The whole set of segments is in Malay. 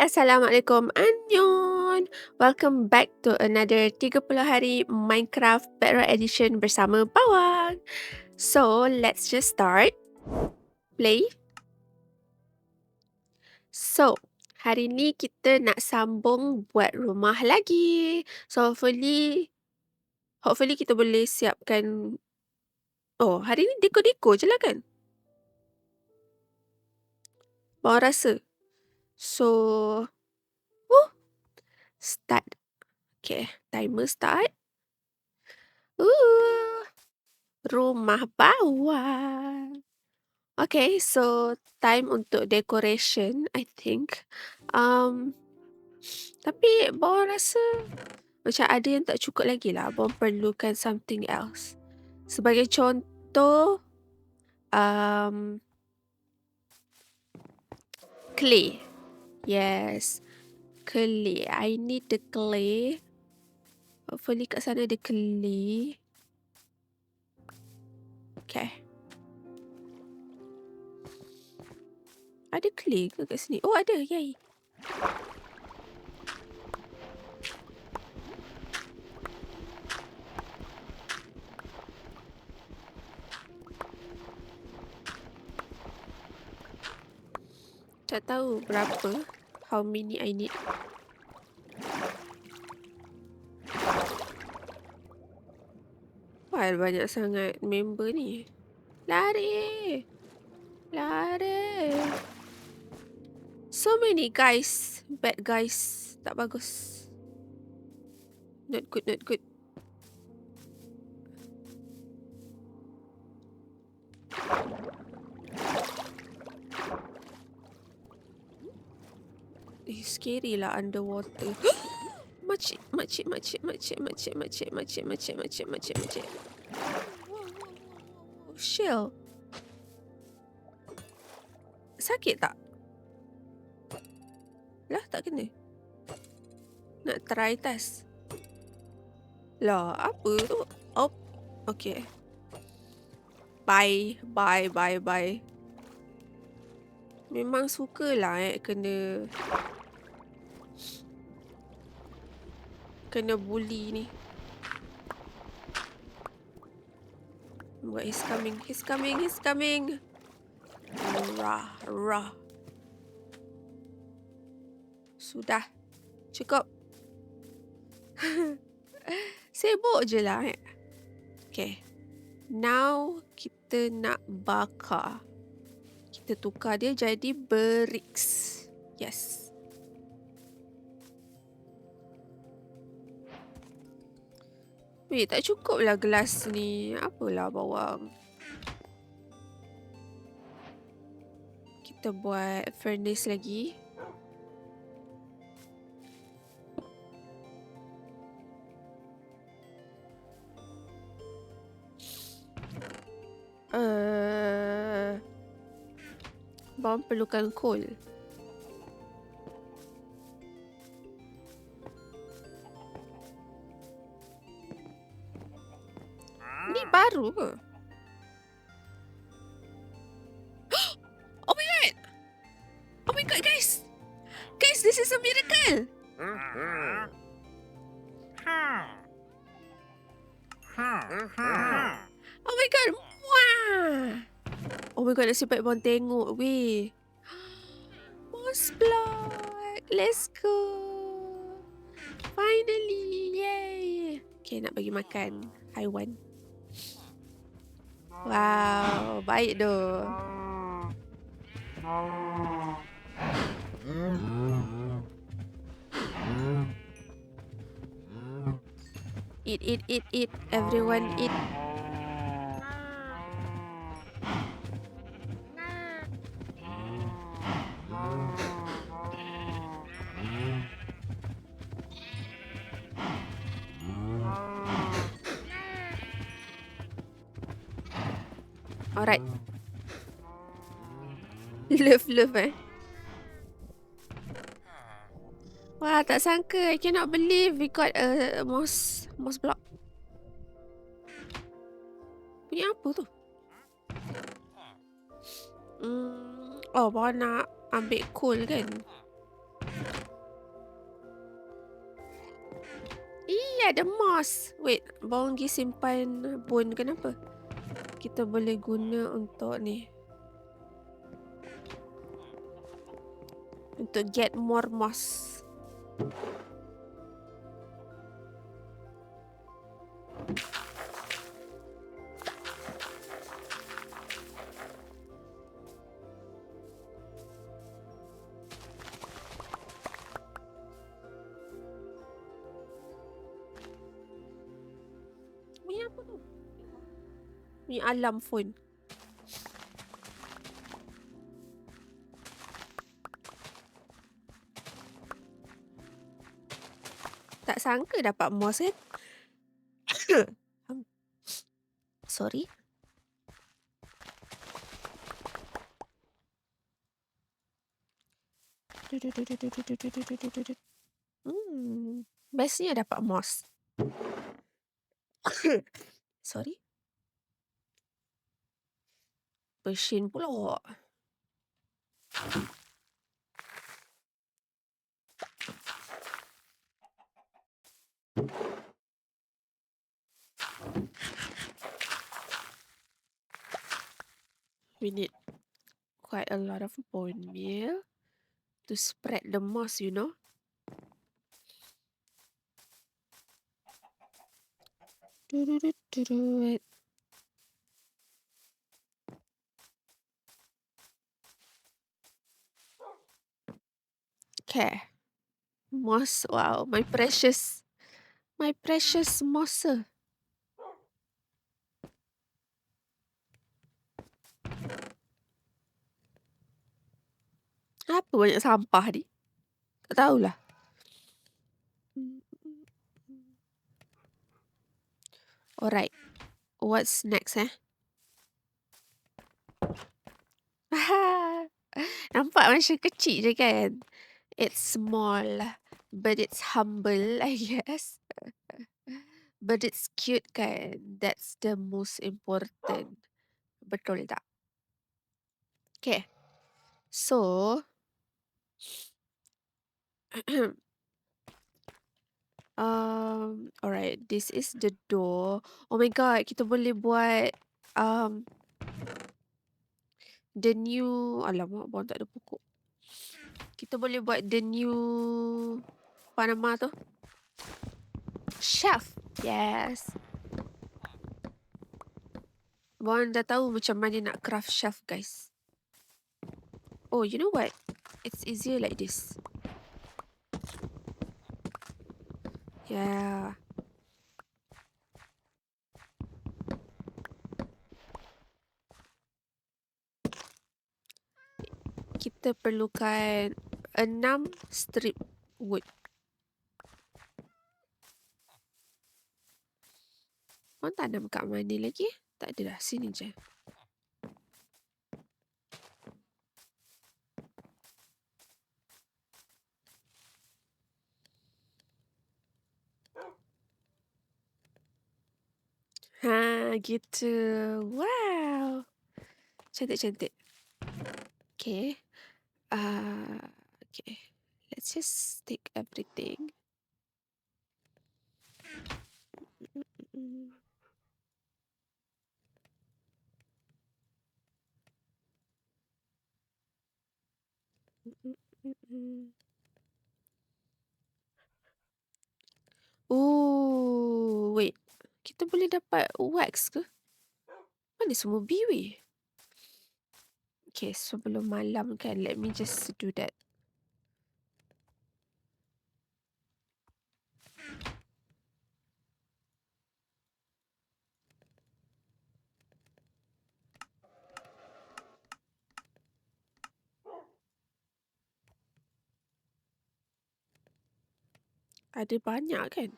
Assalamualaikum. Annyeong. Welcome back to another 30 hari Minecraft Bedrock Edition bersama Bawang. So, let's just start. Play. So, hari ni kita nak sambung buat rumah lagi. So, hopefully kita boleh siapkan. Oh, hari ni deko-deko je lah kan? Bawang rasa. So, start. Okay, timer start. Rumah bawang. Okay, so time untuk decoration, I think. Tapi bawang rasa macam ada yang tak cukup lagi lah. Bawang perlukan something else. Sebagai contoh, clay. Yes, clay. I need the clay. Hopefully kat sana ada clay. Okay. Ada clay ke kat sini? Oh, ada. Yay. Tak tahu berapa. How many I need. Wah, banyak sangat member ni. Lari. Lari. So many guys. Bad guys. Tak bagus. Not good, not good. Scary lah underwater. Makcik. Shell. Sakit tak? Lah, tak kena. Nak try test. Lah, apa tu? Oh, okay. Bye. Memang sukalah kena bully ni. What, he's coming. Rah. Sudah. Cukup. Sibuk je lah. Okay. Now, kita nak bakar. Kita tukar dia jadi bricks. Yes. Weh, tak cukup lah gelas ni. Apalah bawang. Kita buat furnace lagi. Bawang perlukan coal. Ni baru ke? Oh my god, guys! Guys, this is a miracle! Oh my god! Wah! Oh my god, nasib baik bawang tengok, weh. Moss block! Let's go! Finally! Yay! Okay, nak bagi makan haiwan. Wow, baik doh. Eat. Everyone eat. Alright. Love eh. Wah, tak sangka. I cannot believe we got a moss block. Punya apa tu? Oh, bawa nak ambil coal kan? Iya, ada moss. Wait, bawang pergi simpan bone kenapa? Kita boleh guna untuk ni. Untuk get more moss. Bunyi apa tu? Bunyi alarm phone. Tak sangka dapat moss kan? Sorry. Bestnya dapat moss. Sorry. Persian pula. We need quite a lot of bone meal to spread the moss, you know. Okay. Moss, wow, my precious moss. Apa banyak sampah ni? Tak tahulah. Alright. What's next, Nampak macam kecil je kan? It's small, but it's humble, I guess. But it's cute kan? That's the most important. Betul tak? Okay. So, alright. This is the door. Oh my god, kita boleh buat the new. Alamak, bawang tak ada pokok. Kita boleh buat the new, apa nama tu? Shelf. Yes. Bawang dah tahu macam mana nak craft shelf, guys. Oh, you know what? It's easier like this. Yeah. Kita perlukan 6 strip wood. Korang tanam kat mana lagi? Tak ada dah, sini je. Ha, gitu. Wow. Cantik-cantik. Okay. Okay. Let's just take everything. Oh, wait. Kita boleh dapat wax ke? Mana semua biwi? Okay, sebelum malam kan, let me just do that. Ada banyak kan?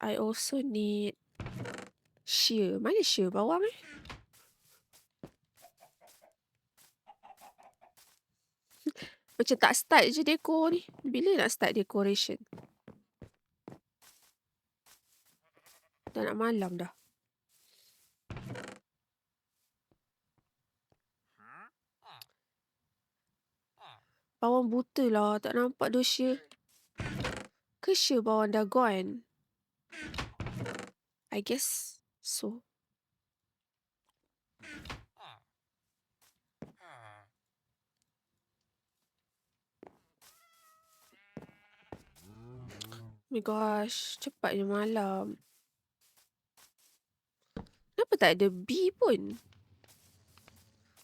I also need shear. Mana shear bawang Macam tak start je dekor ni. Bila nak start decoration? Dah nak malam dah. Bawang buta lah. Tak nampak dua shear. Ke shear bawang dah gone? I guess so. Oh my gosh, cepatnya malam. Kenapa tak ada bee pun?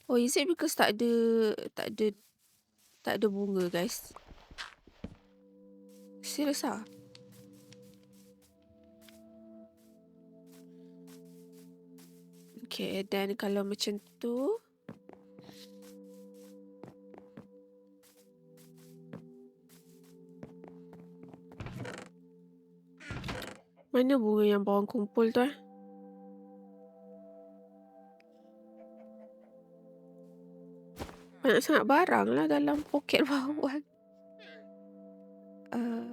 Oh, is it because tak ada bunga, guys? Serius ah? Okay, dan kalau macam tu, mana bunga yang bawang kumpul tu Banyak sangat barang lah dalam poket bawang. Uh,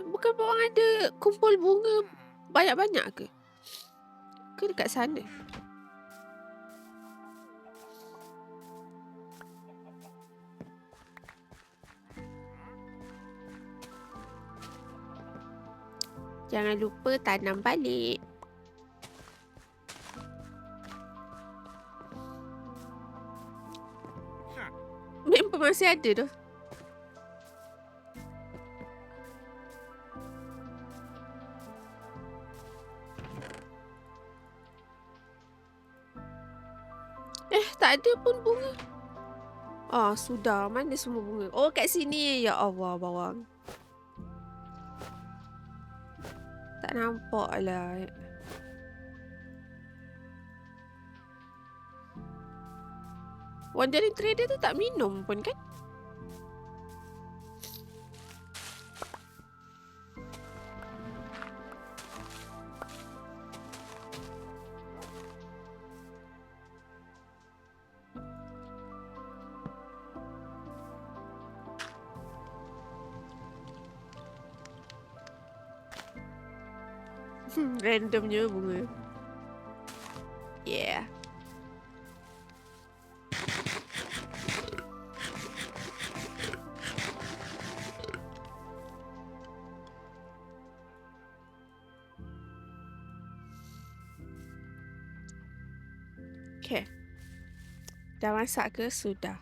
bukan bawang ada kumpul bunga banyak-banyak ke? Ke dekat sana? Jangan lupa tanam balik. Member masih ada tu. Tak ada pun bunga. Sudah. Mana semua bunga? Oh, kat sini. Ya Allah, bawang. Tak nampak lah. Wandering Trader tu tak minum pun kan? Randomnya bunga. Yeah. Okay. Dah masak ke? Sudah.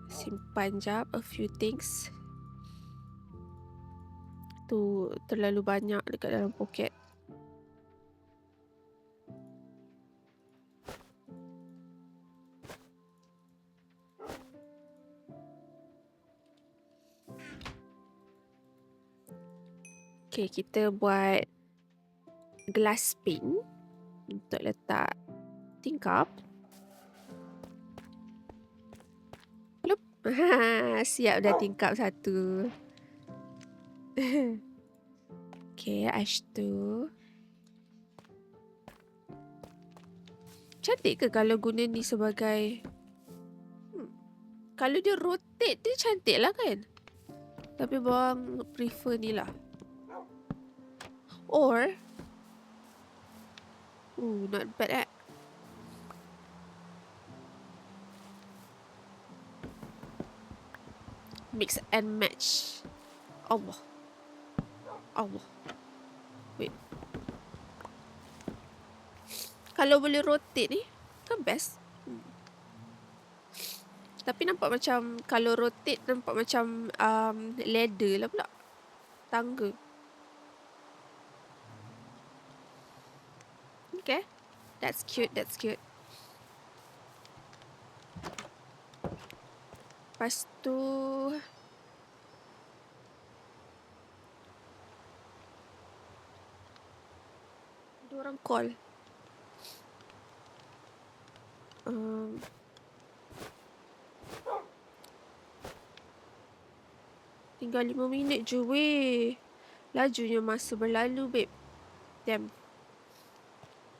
Simpan jap a few things. Tu terlalu banyak dekat dalam poket. Okay, kita buat glass pin untuk letak tingkap. Lup. Siap dah tingkap satu. Okay, ash tu. Cantik ke kalau guna ni sebagai... Kalau dia rotate, dia cantik lah kan? Tapi bawang prefer ni lah. Or... not bad Mix and match. Allah. Wait. Kalau boleh rotate ni, kan best. Tapi nampak macam, kalau rotate nampak macam ladder lah pula. Tangga. Okay. That's cute. Lepas tu... Ada orang call. Tinggal 5 minit je weh. Lajunya masa berlalu babe. Damn.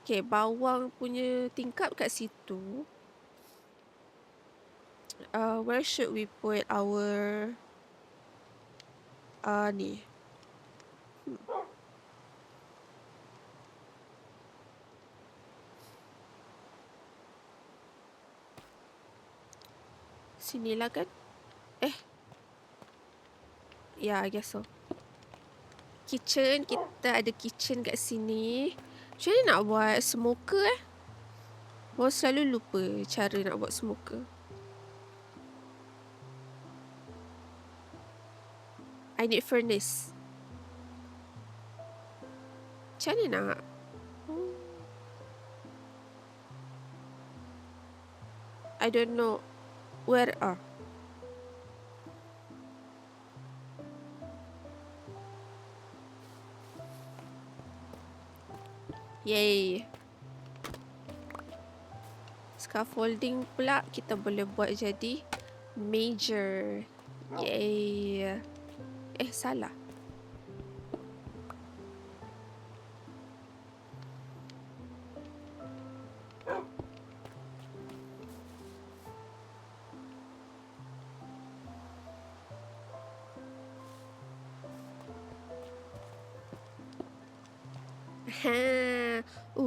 Okay, bawang punya tingkap kat situ. Where should we put our ni? Sinilah kan? Yeah, I guess so. Kitchen, kita ada kitchen kat sini. Macam mana nak buat smoker Baru selalu lupa cara nak buat smoker. I need furnace. Macam mana nak? I don't know. Where are? Yay. Scaffolding pula kita boleh buat jadi major. Yay. Salah.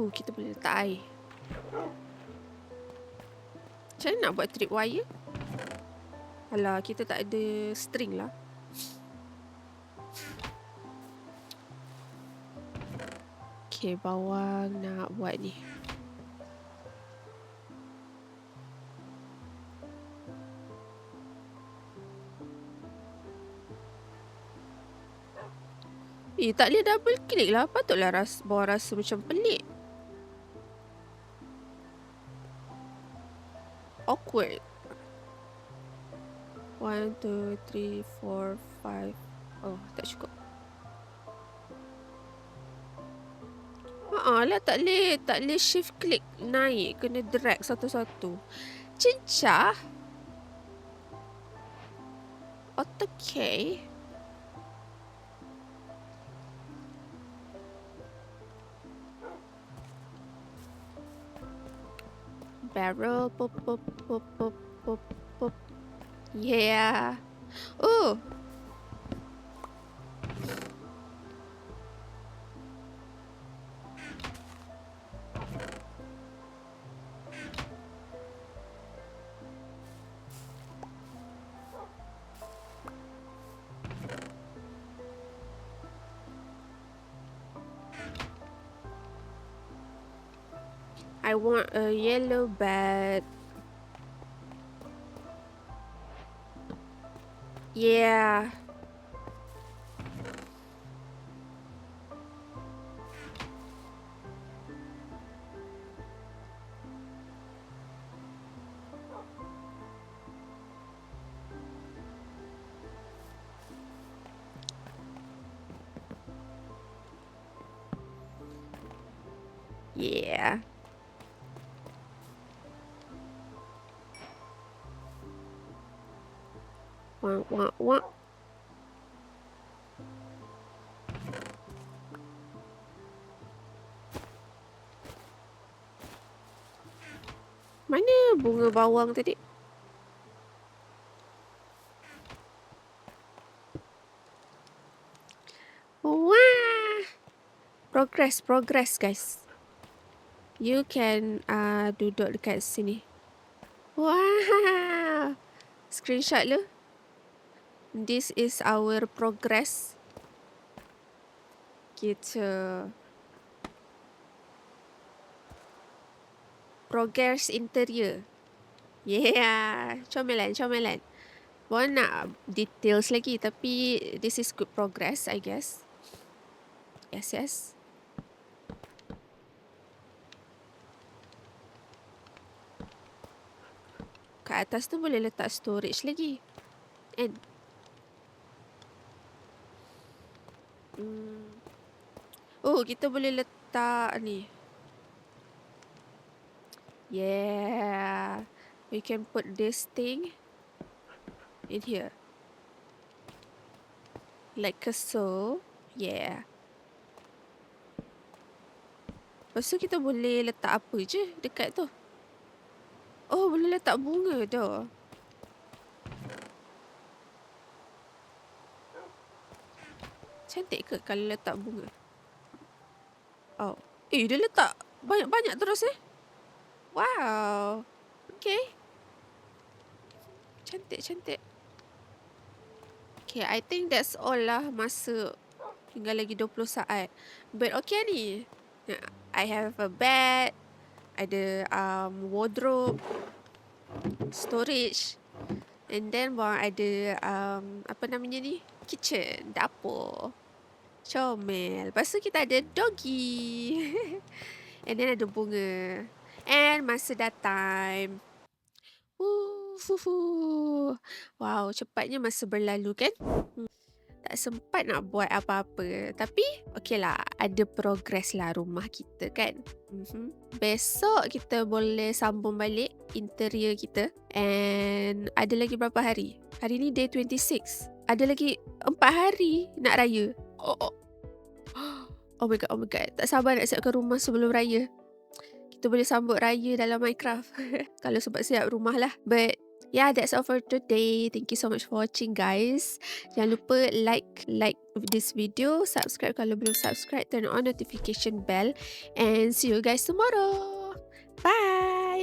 Kita boleh letak air. Macam mana nak buat tripwire? Alah, kita tak ada string lah. Okay, bawang nak buat ni. Tak boleh double click lah. Patutlah bawang rasa macam pelik. Awkward. 1, 2, 3, 4, 5. Oh, tak cukup. Lah tak boleh shift click naik. Kena drag satu-satu. Cincah. Okay. Barrel. Pop, pop, pop, pop, pop, pop. Yeah. I want a yellow bat. Yeah. Yeah. Wah. Mana bunga bawang tadi? Wah. Progress guys. You can duduk dekat sini. Wow. Screenshot lu. This is our progress. Gitu. Progress interior. Yeah. Comelan. Bukan nak details lagi, tapi this is good progress, I guess. Yes. Kat atas tu boleh letak storage lagi. And kita boleh letak ni. Yeah. We can put this thing in here. Like so. Yeah. Lepas tu kita boleh letak apa je dekat tu. Boleh letak bunga tu. Cantik ke kalau letak bunga? Dia letak banyak-banyak terus Wow. Okay. Cantik, cantik. Okay, I think that's all lah masa tinggal lagi 20 saat. But okay ni. I have a bed, ada wardrobe, storage, and then bawang ada apa namanya ni? Kitchen, dapur. Comel. Lepas tu kita ada doggy. And then ada bunga. And masa dah time. Wow, cepatnya masa berlalu kan? Tak sempat nak buat apa-apa. Tapi, okay lah. Ada progress lah rumah kita kan? Besok kita boleh sambung balik interior kita. And ada lagi berapa hari? Hari ni day 26. Ada lagi 4 hari nak raya. Oh my god. Tak sabar nak siapkan rumah sebelum raya. Kita boleh sambut raya dalam Minecraft. Kalau sempat siap rumah lah. But yeah, that's all for today. Thank you so much for watching, guys. Jangan lupa like this video, subscribe kalau belum subscribe, turn on notification bell, and see you guys tomorrow. Bye.